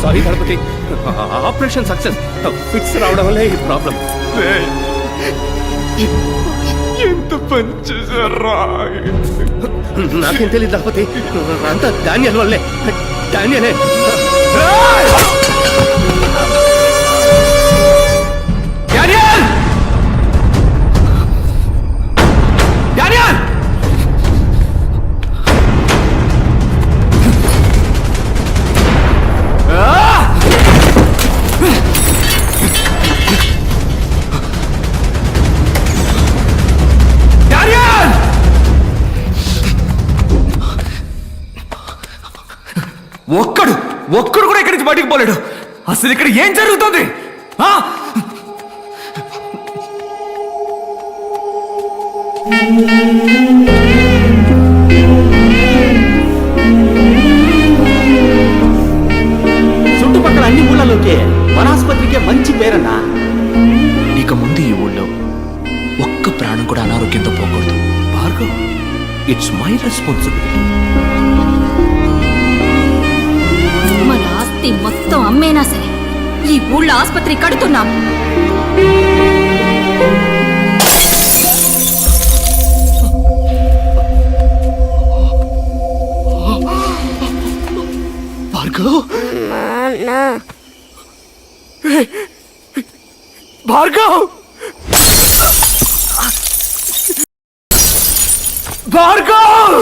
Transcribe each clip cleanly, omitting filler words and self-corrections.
Sorry Ganapathi, operation success. Fits రావడం వల్లే ఈ ప్రాబ్లం. ఎంత పని చేశారా? నాకేం తెలియదు గణపతి, అంతా డానియల్ వల్లే. డానియలే. డానియల్! డానియల్! ఒక్కడు కూడా ఇక్కడి నుంచి బయటికి పోలేడు. అసలు ఇక్కడ ఏం జరుగుతుంది? చుట్టుపక్కల అన్ని ఊళ్ళలోకే మన ఆసుపత్రికే మంచి పేరన్నా. ఇక ముందు ఈ ఊళ్ళో ఒక్క ప్రాణం కూడా అనారోగ్యంతో పోకూడదు. Bhargav, it's my responsibility. మన ఆస్తి మొత్తం అమ్మేనా సరే ఈ ఊళ్ళో ఆసుపత్రి కడుతున్నాం. భార్గవ్, భార్గవ్, భార్గవ్!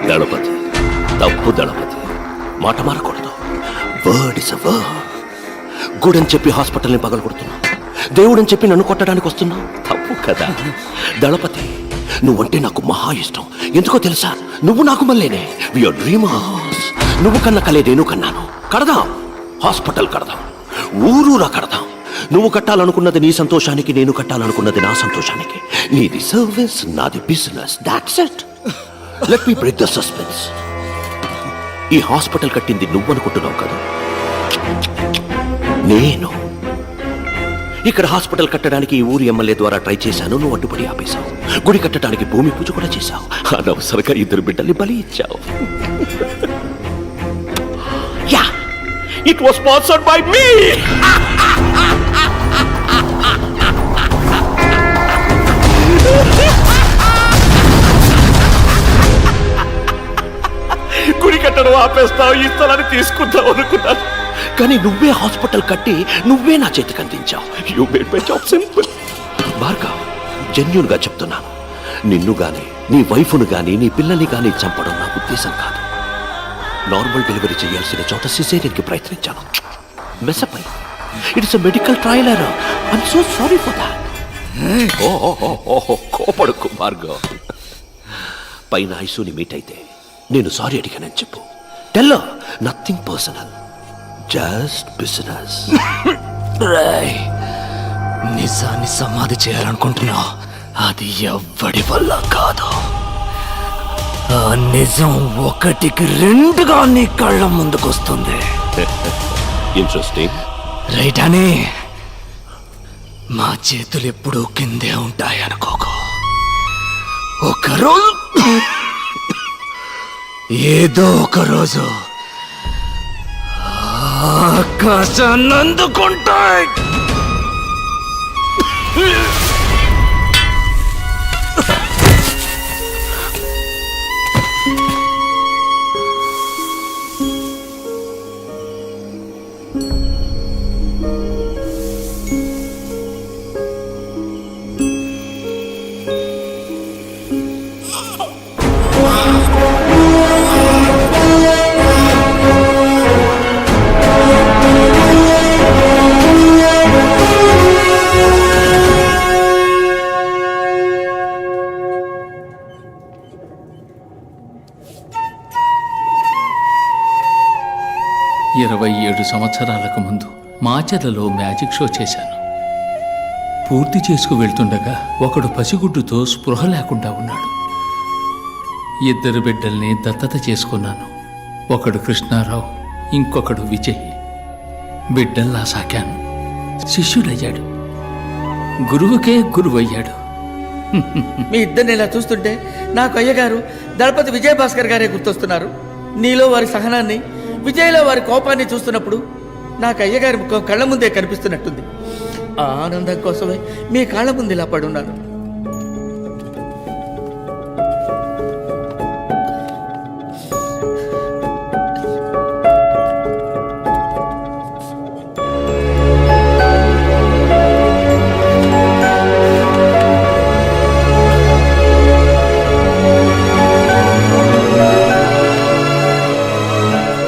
దళపతి, తప్పు దళపతి, మాట మారకూడదు. Word is a word. గుడని చెప్పి హాస్పిటల్ని పగలగొడుతున్నావు, దేవుడని చెప్పి నన్ను కొట్టడానికి వస్తున్నావు. తప్పు కదా దళపతి. నువ్వంటే నాకు మహా ఇష్టం. ఎందుకో తెలుసా? నువ్వు నాకు మళ్ళీనే. VR dreamers. నువ్వు కన్న కలే నేను కన్నాను. కడదాం, హాస్పిటల్ కడదాం, ఊరూరా కడదాం. నువ్వు కట్టాలనుకున్నది నీ సంతోషానికి, నేను కట్టాలనుకున్నది నా సంతోషానికి. నీది సర్వీస్, నాది business. That's it. Let me break the suspense. ఈ హాస్పిటల్ కట్టింది నువ్వు అనుకుంటున్నావు కదా, నేను. ఇక్కడ హాస్పిటల్ కట్టడానికి ఈ ఊరి ఎమ్మెల్యే ద్వారా ట్రై చేశాను, నువ్వు అడ్డుపడి ఆపేశావు. గుడి కట్టడానికి భూమి పూజ కూడా చేశావు. అనవసరంగా 2 బిడ్డల్ని బలి ఇచ్చావు. Yeah, it was sponsored by me. గుడి కట్టడం ఆపేస్తావు, ఈ స్థలాన్ని తీసుకుంటావు అనుకున్నాను. కానీ నువ్వే హాస్పిటల్ కట్టి నువ్వే నా చేతికి అందించావు. You made my job simple. Bhargav, genuine గా చెప్తున్నాను, నిన్ను గాని నీ వైఫ్ను గాని నీ పిల్లల్ని గాని చంపడం నా ఉద్దేశం కాదు. నార్మల్ డెలివరీ చేయాల్సిన చోట సిజేరియన్ కి ప్రయత్నించాను. మెసపై it's medical trial error. I'm so sorry for that. కోపడుకు భార్గవ్. పైన ఐసూని మీట్ అయితే నేను సారీ అడిగానని చెప్పు. Tell nothing personal, just business. నిజాన్ని సమాధి చేయాలనుకుంటున్నా, అది ఎవ్వడి వల్ల కాదు. ఆ నిజం 1కి 2గా నీ కళ్ళ ముందుకొస్తుంది. ఇంట్రెస్టింగ్. రైట్ అని మా చేతులు ఎప్పుడూ కిందే ఉంటాయి అనుకోకు. ఒకరోజు ఏదో ఒక రోజు ఆకాశాన్ని అందుకుంటాయి. సంవత్సరాలకు ముందు మాచర్లలో మ్యాజిక్ షో చేశాను. పూర్తి చేసుకు వెళ్తుండగా ఒకడు పసిగుడ్డుతో స్పృహ లేకుండా ఉన్నాడు. 2 బిడ్డల్ని దత్తత చేసుకున్నాను. ఒకడు కృష్ణారావు, ఇంకొకడు విజయ్. బిడ్డల్లా సాకాను. శిష్యుడయ్యాడు, గురువుకే గురువయ్యాడు. మీ ఇద్దరిని ఇలా చూస్తుంటే నాకు అయ్యగారు దళపతి విజయభాస్కర్ గారే గుర్తొస్తున్నారు. నీలో వారి సహనాన్ని, విజయ్లో వారి కోపాన్ని చూస్తున్నప్పుడు నాకు అయ్యగారి ముఖం కళ్ళ ముందే కనిపిస్తున్నట్టుంది. ఆ ఆనందం కోసమే మీ కాళ్ళ ముందు ఇలా పడున్నాను.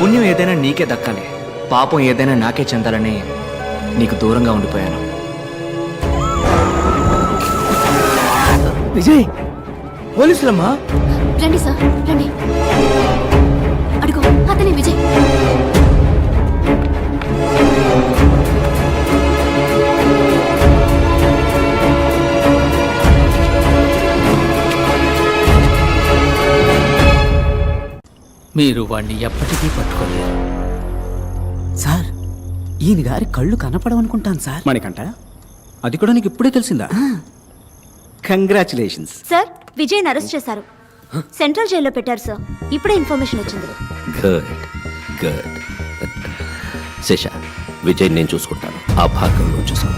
పుణ్యం ఏదైనా నీకే దక్కాలి, పాపం ఏదైనా నాకే చెందాలని నీకు దూరంగా ఉండిపోయాను. విజయ్, పోలీసులమ్మా. రండి సార్, రండి. అడుగు, అతనే విజయ్. మీరు వాణ్ణి ఎప్పటికీ పట్టుకోలేరు. సార్, ఈయన గారి కళ్ళు కనపడవనుకుంటాను సార్. మనకంట అది కూడా నీకు ఇప్పుడే తెలిసిందా? Congratulations sir. విజయ్ని అరెస్ట్ చేశారు, సెంట్రల్ జైల్లో పెట్టారు సార్. ఇప్పుడే ఇన్ఫర్మేషన్ వచ్చింది. Good good. శేష, విజయ్ నేను చూసుకుంటాను. ఆ భాగం నువ్వు చూసావు.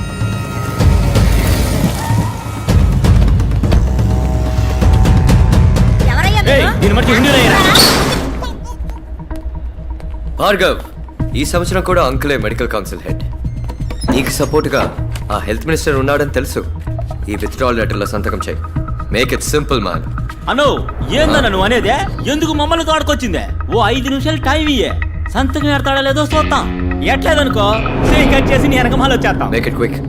భార్గవ్, ఈ సంవత్సరం కూడా అంకులే మెడికల్ కౌన్సిల్ హెడ్. నీకు సపోర్ట్గా ఆ హెల్త్ మినిస్టర్ ఉన్నాడని తెలుసు. ఈ విత్డ్రాల్ లెటర్లో సంతకం చేయి. Make it simple man. అను ఏందన్న నువ్వు అనేదే? ఎందుకు మమ్మల్ని తోడుకొచ్చిందే? ఓ 5 నిమిషాలు టైం ఇయ్యే, సంతకం ఎడతాడా లేదో చూద్దాం. ఎట్లేదనుకో కట్ చేసి నీ వెనకమాల వచ్చేస్తాం. Make it quick.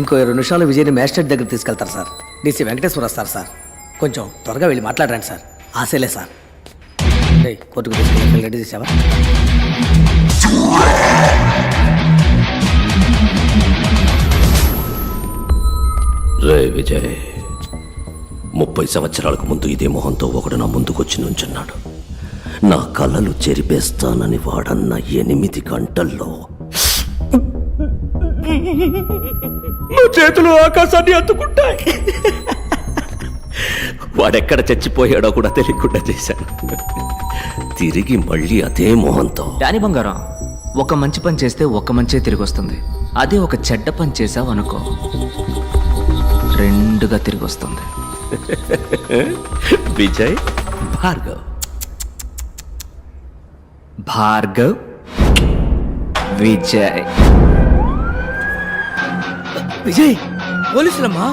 ఇంకో 2 నిమిషాలు విజయ్ని మ్యాజిస్ట్రేట్ దగ్గర తీసుకెళ్తారు సార్. డీసీ వెంకటేశ్వర వస్తారు సార్. కొంచెం త్వరగా వెళ్ళి మాట్లాడరండి సార్. ఆశలే సార్. కోర్టుకు తీసుకెళ్ళి రెడీ చేసావా? రే విజయ్, 30 సంవత్సరాలకు ముందు ఇదే మొహంతో ఒకడు నా ముందుకొచ్చి నుంచున్నాడు. నా కళ్ళలు చెరిపేస్తానని వాడన్న 8 గంటల్లో నా చేతులు ఆకాశాన్ని అందుకుంటాయి. వాడెక్కడ చచ్చిపోయాడో కూడా తెలియకుండా చేశాను. తిరిగి మళ్ళీ అదే మోహంతో. డానీ బంగారం, ఒక మంచి పని చేస్తే ఒక మంచే తిరిగి వస్తుంది. అదే ఒక చెడ్డ పని చేసావు అనుకో, రెండుగా తిరిగి వస్తుంది. విజయ్ భార్గవ్. భార్గవ్ విజయ్. విజయ్, పోలీసులమ్మా.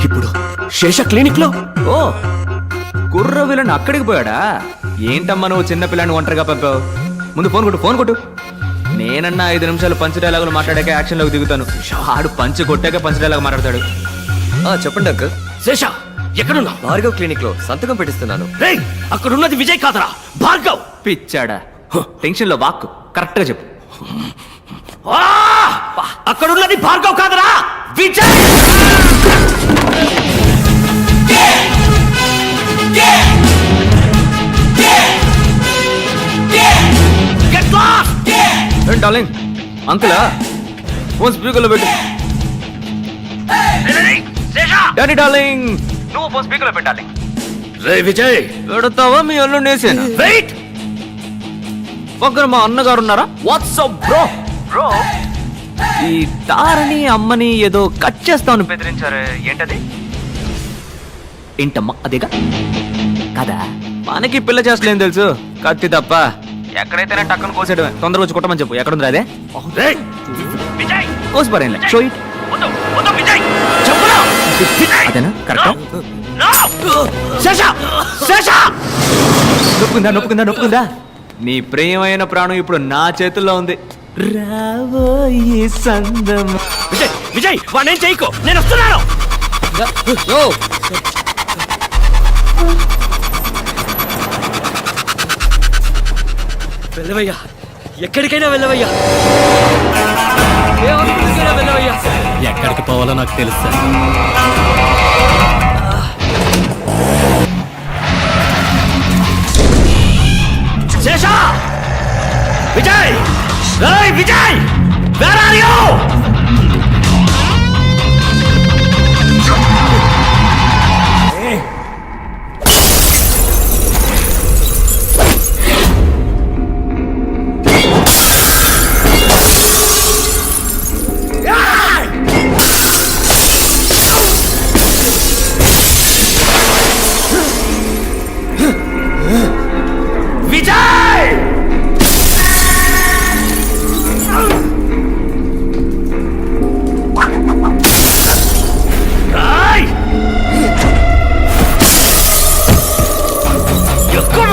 ఇప్పుడు శేష క్లినిక్ లో. ఓ, కుర్ర విలన్ అక్కడికి పోయాడా? ఏంటమ్మా నువ్వు చిన్న పిల్లని ఒంటరిగా పంపావు? ముందు ఫోన్ కొట్టు. నేనన్నా 5 నిమిషాలు పంచ్ డైలాగులు మాట్లాడాక యాక్షన్లోకి దిగుతాను. ఆడు పంచ్ కొట్టాక పంచ్ డైలాగ్ మాట్లాడతాడు. చెప్పండి అంకుల్. శేష ఎక్కడున్నా? భార్గవ్ క్లినిక్ లో సంతకం పెట్టిస్తున్నాను. రేయ్, అక్కడున్నది విజయ్ కాదరా, భార్గవ్. పిచ్చాడా? టెన్షన్ లో వాక్కు కరెక్ట్ గా చెప్పు. ఆ! అక్కడున్నది భార్గవ్ కాదరా, విజయ్. Get lost! ఏం డార్లింగ్, అంకులా ఫోన్ స్పీకర్లో పెట్టు. డాడీ డార్లింగ్, నువ్వు ఫోన్ స్పీకర్లో పెట్టాలి. రే విజయ్, పెడతావా మీ అల్లు నేసేనా? వెయిట్. పక్కన మా అన్నగారు ఉన్నారా? WhatsApp bro. ఈ తారని అమ్మని ఏదో కట్ చేస్తామని బెదిరించారు, ఏంటది? ఏంటమ్మా అదేగా కదా? మనకి పిల్ల చేస్తలేం తెలుసు, కత్తి తప్ప. ఎక్కడైతేనే టక్కన కోసేయడమే. తొందరగా వచ్చి కొట్టమని చెప్పు. ఎక్కడుంది అదే? రేయ్ విజయ్, కోసి పరేంలే. Show it. వద్దు వద్దు విజయ్, చెప్పురా. అదేనా కరెక్టా? శేష శేష. నొప్పుకుందా? నీ ప్రియమైన ప్రాణం ఇప్పుడు నా చేతుల్లో ఉంది. రాబోయే సందం. విజయ్ విజయ్, వాడేం చేయకు, నేను వస్తున్నాను. వెళ్ళవయ్యా, ఎక్కడికైనా వెళ్ళవయ్యా, ఏ హాస్పిటల్కైనా వెళ్ళవయ్యా. ఎక్కడికి పోవాలో నాకు తెలుసా. శేష, విజయ్, రేయ్ Vijay, where are you? Vijay! రేయ్! ఎక్కడ?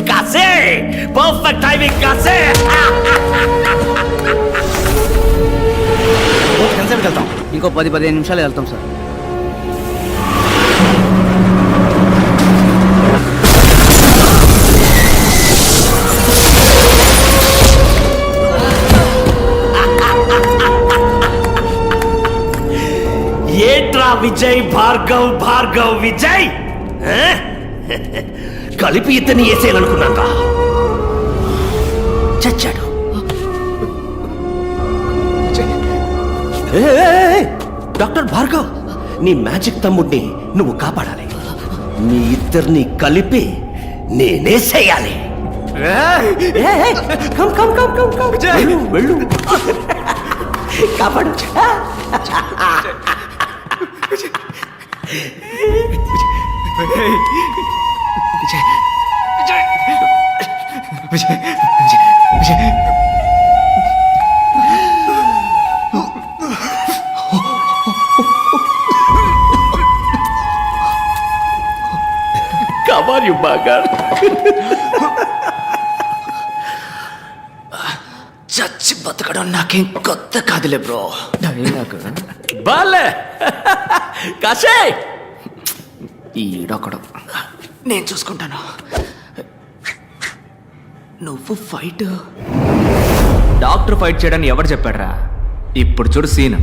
కాసే, పర్ఫెక్ట్ టైమింగ్ కాసే. ఎంతసేపు వెళ్తాం? ఇంకో 10-15 నిమిషాలు వెళ్తాం సార్. ఏంట్రా విజయ్, భార్గవ్ భార్గవ్ విజయ్, కలిపి ఇతన్ని వేసేయాలనుకున్నాక చచ్చాడు. డాక్టర్ భార్గవ్, నీ మ్యాజిక్ తమ్ముడిని నువ్వు కాపాడాలి. మీ ఇద్దరిని కలిపి నేనేసేయాలి. వెళ్ళు, వెళ్ళు. కాపాడు. Come on, you bugger. చచ్చి బతకడం నాకేం కొత్త కాదులే బ్రో. బాలే కాశే, ఈడొకడు. నేను చూసుకుంటాను. నువ్వు ఫైట్. డాక్టర్ ఫైట్ చేయడానికి ఎవరు చెప్పాడ్రా? ఇప్పుడు చూడు సీన్.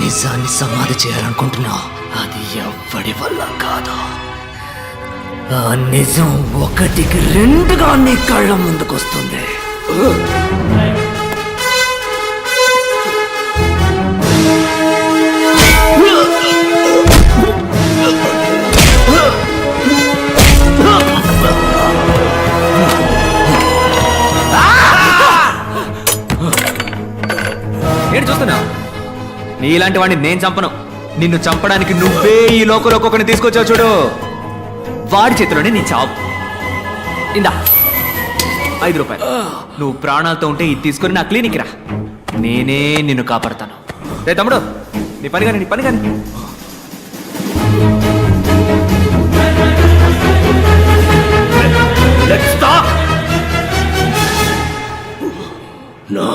నిజాన్ని సమాధి చేయాలనుకుంటున్నావు. అది ఎవ్వడి వల్ల కాదు. ఆ నిజం ఒకటికి రెండుగా నీ కళ్ళ ముందుకొస్తుంది. నేను చూస్తున్నా. నీలాంటి వాడిని నేను చంపను. నిన్ను చంపడానికి నువ్వే ఈ లోకంలో ఒక్కొక్కరిని తీసుకొచ్చావు చూడు. వాడి చేతిలోనే నీ చావు. ఇందా 5 రూపాయలు. నువ్వు ప్రాణాలతో ఉంటే ఇది తీసుకొని నా క్లినిక్ రా. నేనే నిన్ను కాపాడతాను. రే తమ్ముడు, నీ పని కానీ, నీ పని కానీ. Let's stop. No.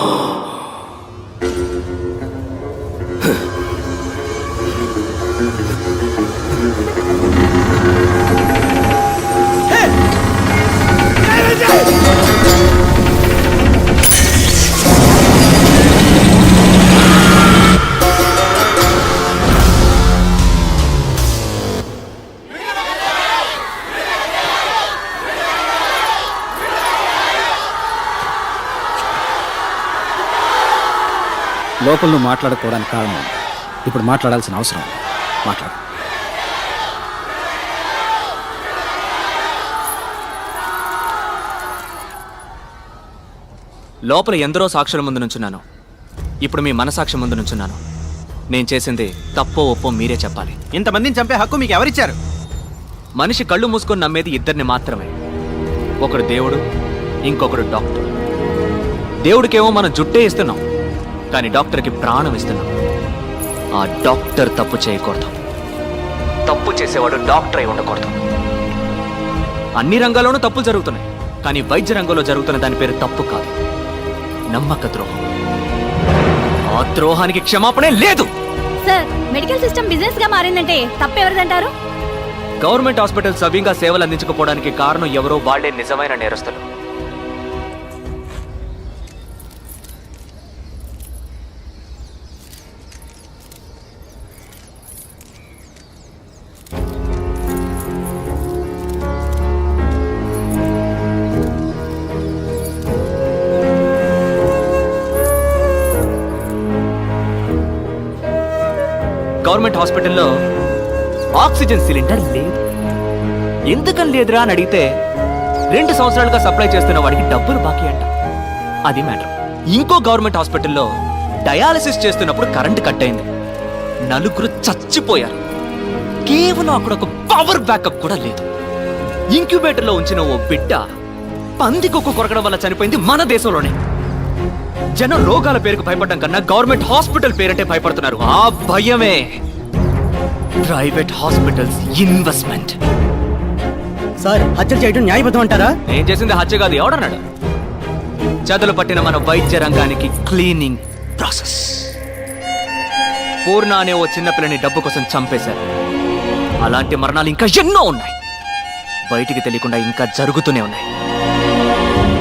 లోపల నువ్వు మాట్లాడుకోవడానికి కారణం ఇప్పుడు మాట్లాడాల్సిన అవసరం. మాట్లాడు. లోపల ఎందరో సాక్షుల ముందు నుంచున్నాను. ఇప్పుడు మీ మనసాక్షి ముందు నుంచున్నాను. నేను చేసింది తప్పో ఒప్పో మీరే చెప్పాలి. ఇంతమందిని చంపే హక్కు మీకు ఎవరిచ్చారు? మనిషి కళ్ళు మూసుకొని నమ్మేది ఇద్దరిని మాత్రమే. ఒకడు దేవుడు, ఇంకొకడు డాక్టర్. దేవుడికేమో మనం జుట్టే ఇస్తున్నాం, కానీ డాక్టర్కి ప్రాణం ఇస్తున్నాం. ఆ డాక్టర్ తప్పు చేయకూడదు. తప్పు చేసేవాడు డాక్టర్ అయి ఉండకూడదు. అన్ని రంగాల్లోనూ తప్పులు జరుగుతున్నాయి, కానీ వైద్య రంగంలో జరుగుతున్న దాని పేరు తప్పు కాదు, నమ్మక ద్రోహం. ఆ ద్రోహానికి క్షమాపణే లేదు. సార్, మెడికల్ సిస్టమ్ బిజినెస్ గా మారిందంటే తప్పెవరిదంటారు? గవర్నమెంట్ హాస్పిటల్ సవ్యంగా సేవలు అందించకపోవడానికి కారణం ఎవరో వాళ్లే నిజమైన నేరస్తులు. గవర్నమెంట్ హాస్పిటల్లో ఆక్సిజన్ సిలిండర్ లేదు. ఎందుకని లేదురా అని అడిగితే 2 సంవత్సరాలుగా సప్లై చేస్తున్న వాడికి డబ్బులు బాకీ అంట. అది మ్యాటర్. ఇంకో గవర్నమెంట్ హాస్పిటల్లో డయాలసిస్ చేస్తున్నప్పుడు కరెంట్ కట్ అయింది. 4 చచ్చిపోయారు. కేవలం అక్కడ ఒక పవర్ బ్యాకప్ కూడా లేదు. ఇంక్యుబేటర్లో ఉంచిన ఓ బిడ్డ పందికొక్కు కొరకడం వల్ల చనిపోయింది మన దేశంలోనే. జనం రోగాల పేరుకు భయపడడం కన్నా గవర్నమెంట్ హాస్పిటల్ పేరంటే భయపడుతున్నారు. ఆ భయమే ప్రైవేట్ హాస్పిటల్స్ ఇన్వెస్ట్మెంట్. సార్ హత్య చేయడం న్యాయబద్ధం అంటారా? నేను చేసింది హత్య కాదు. ఎవడన్నాడు? చదులు పట్టిన మన వైద్య రంగానికి క్లీనింగ్ ప్రాసెస్. పూర్ణ అనే ఓ చిన్నపిల్లని డబ్బు కోసం చంపేశారు. అలాంటి మరణాలు ఇంకా ఎన్నో ఉన్నాయి. బయటికి తెలియకుండా ఇంకా జరుగుతూనే ఉన్నాయి.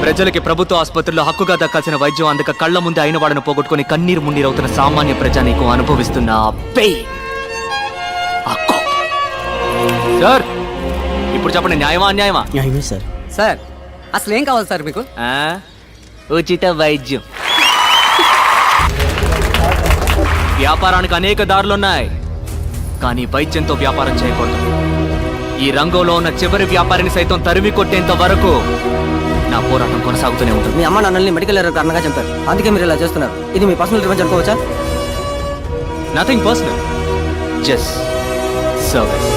ప్రజలకి ప్రభుత్వ ఆసుపత్రుల్లో హక్కుగా దక్కాల్సిన వైద్యం అందక కళ్ళ ముందే అయిన వాడిని పోగొట్టుకుని కన్నీరు మున్నీరవుతున్న సామాన్య ప్రజానీకు అనుభవిస్తున్న ఆ పెయిన్, ఆ కోపం. సార్ ఇప్పుడు చెప్పండి, న్యాయమా అన్యాయమా? న్యాయమే సార్. సార్ అసలు ఏం కావాలి సార్ మీకు? ఆ? ఉచిత వైద్యం. వ్యాపారానికి అనేక దారులున్నాయి, కానీ వైద్యంతో వ్యాపారం చేయకూడదు. ఈ రంగంలో ఉన్న చివరి వ్యాపారిని సైతం తరిమి కొట్టేంత వరకు నా పోరాటం కొనసాగుతూనే ఉంటుంది. మీ అమ్మ నాన్నల్ని మెడికల్ ఎర్రర్ కారణంగా చంపారు, అందుకే మీరు ఇలా చేస్తున్నారు. ఇది మీ పర్సనల్ రివెంజ్ అనుకోవచ్చా? Nothing personal, just service.